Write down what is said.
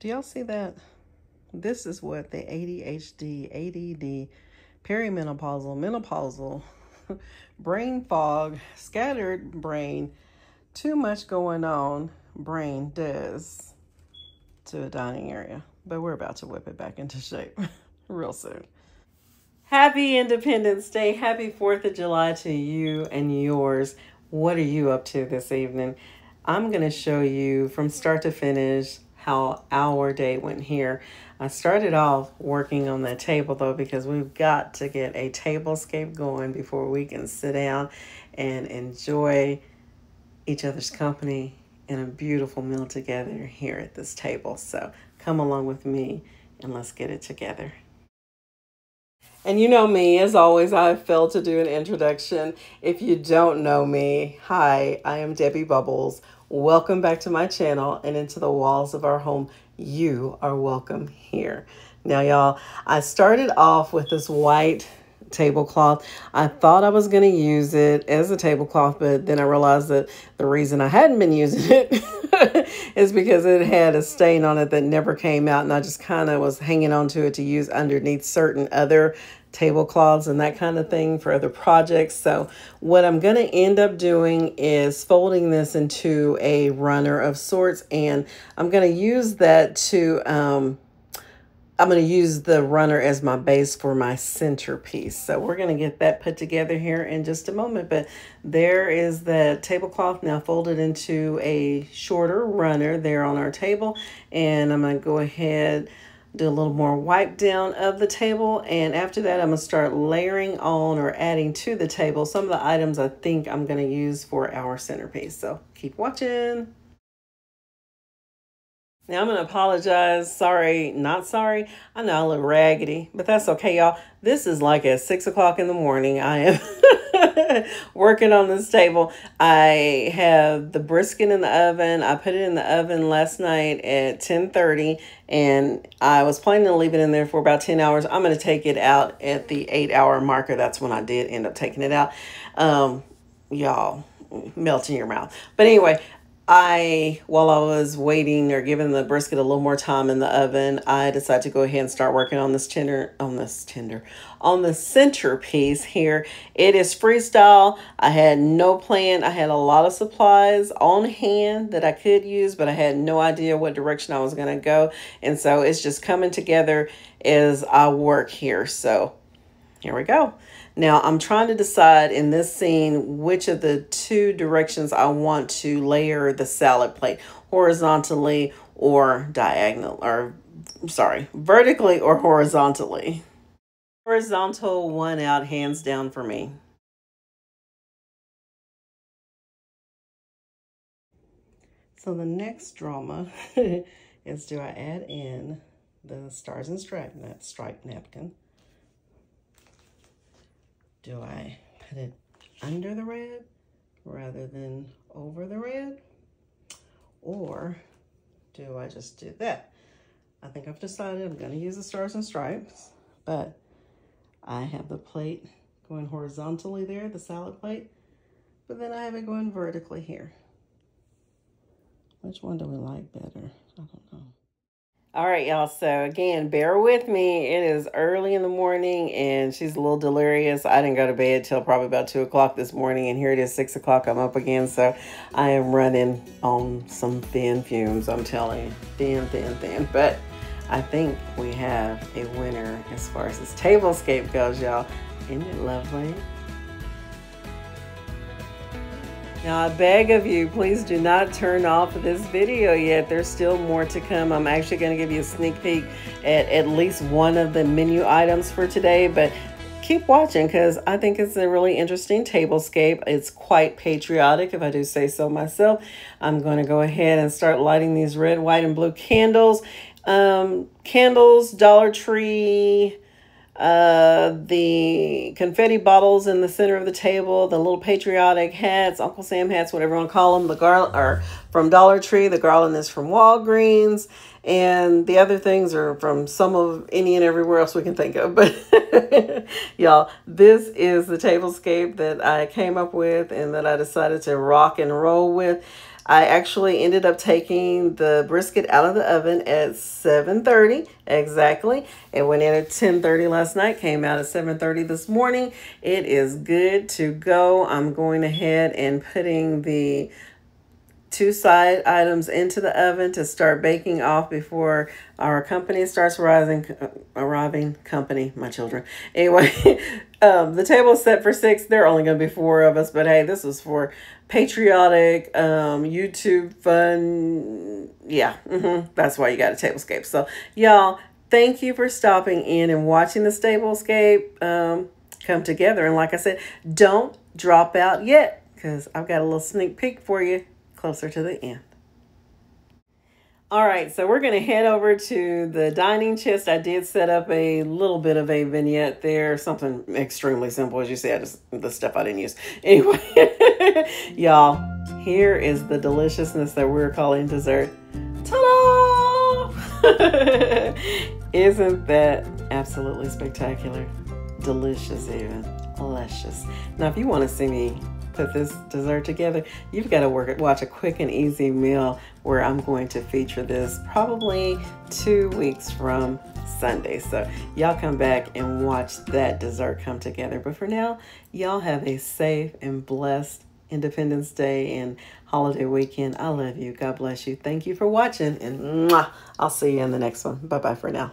Do y'all see that? This is what the ADHD, ADD, perimenopausal, menopausal, brain fog, scattered brain, too much going on brain does to a dining area. But we're about to whip it back into shape real soon. Happy Independence Day. Happy 4th of July to you and yours. What are you up to this evening? I'm going to show you from start to finish how our day went here. I started off working on that table though, because we've got to get a tablescape going before we can sit down and enjoy each other's company and a beautiful meal together here at this table. So come along with me and let's get it together. And you know me, as always, I failed to do an introduction. If you don't know me, hi, I am Debbie Bubbles. Welcome back to my channel and into the walls of our home. You are welcome here. Now, y'all, I started off with this white tablecloth. I thought I was going to use it as a tablecloth, but then I realized that the reason I hadn't been using it is because it had a stain on it that never came out, and I just kind of was hanging on to it to use underneath certain other tablecloths and that kind of thing for other projects. So what I'm going to end up doing is folding this into a runner of sorts, and I'm going to use that to I'm going to use the runner as my base for my centerpiece. So we're going to get that put together here in just a moment. But there is the tablecloth now folded into a shorter runner there on our table. And I'm going to go ahead, do a little more wipe down of the table. And after that, I'm going to start layering on or adding to the table some of the items I think I'm going to use for our centerpiece. So keep watching. Now I'm going to apologize. Sorry, not sorry. I know I look raggedy, but that's okay, y'all. This is like at 6 o'clock in the morning. I am working on this table. I have the brisket in the oven. I put it in the oven last night at 10:30, and I was planning to leave it in there for about 10 hours. I'm going to take it out at the 8-hour marker. That's when I did end up taking it out. Y'all, melt in your mouth. But anyway, while I was waiting or giving the brisket a little more time in the oven, I decided to go ahead and start working on on the centerpiece here. It is freestyle. I had no plan. I had a lot of supplies on hand that I could use, but I had no idea what direction I was going to go. And so it's just coming together as I work here. So here we go. Now, I'm trying to decide in this scene which of the two directions I want to layer the salad plate, horizontally or vertically or horizontally. Horizontal won out hands down for me. So the next drama is, do I add in the stars and stripe napkin? Do I put it under the red rather than over the red? Or do I just do that? I think I've decided I'm going to use the stars and stripes, but I have the plate going horizontally there, the salad plate, but then I have it going vertically here. Which one do we like better? I don't know. All right, y'all. So again, bear with me. It is early in the morning and she's a little delirious. I didn't go to bed till probably about 2 o'clock this morning, and here it is 6 o'clock. I'm up again. So I am running on some thin fumes. I'm telling you, thin. But I think we have a winner as far as this tablescape goes, y'all. Isn't it lovely? Now, I beg of you, please do not turn off this video yet. There's still more to come. I'm actually going to give you a sneak peek at least one of the menu items for today, but keep watching because I think it's a really interesting tablescape. It's quite patriotic, if I do say so myself. I'm going to go ahead and start lighting these red, white, and blue candles. Candles, Dollar Tree, the confetti bottles in the center of the table, the little patriotic hats, Uncle Sam hats, whatever you want to call them. The garland are from Dollar Tree. The garland is from Walgreens, and the other things are from some of any and everywhere else we can think of. But y'all, this is the tablescape that I came up with and that I decided to rock and roll with. I actually ended up taking the brisket out of the oven at 7:30 exactly. It went in at 10:30 last night, came out at 7:30 this morning. It is good to go. I'm going ahead and putting the 2 side items into the oven to start baking off before our company starts arriving company, my children. Anyway, the table is set for 6. There are only going to be 4 of us, but hey, this was for patriotic YouTube fun. Yeah, that's why you got a tablescape. So y'all, thank you for stopping in and watching the tablescape come together. And like I said, don't drop out yet, because I've got a little sneak peek for you closer to the end. All right, so we're going to head over to the dining chest. I did set up a little bit of a vignette there, something extremely simple, as you see, the stuff I didn't use. Anyway, y'all, here is the deliciousness that we're calling dessert. Ta-da! Isn't that absolutely spectacular? Delicious even. Delicious. Now, if you want to see me put this dessert together, you've got to watch a quick and easy meal where I'm going to feature this probably 2 weeks from Sunday. So y'all come back and watch that dessert come together. But for now, y'all have a safe and blessed Independence Day and holiday weekend. I love you. God bless you. Thank you for watching, and mwah, I'll see you in the next one. Bye-bye for now.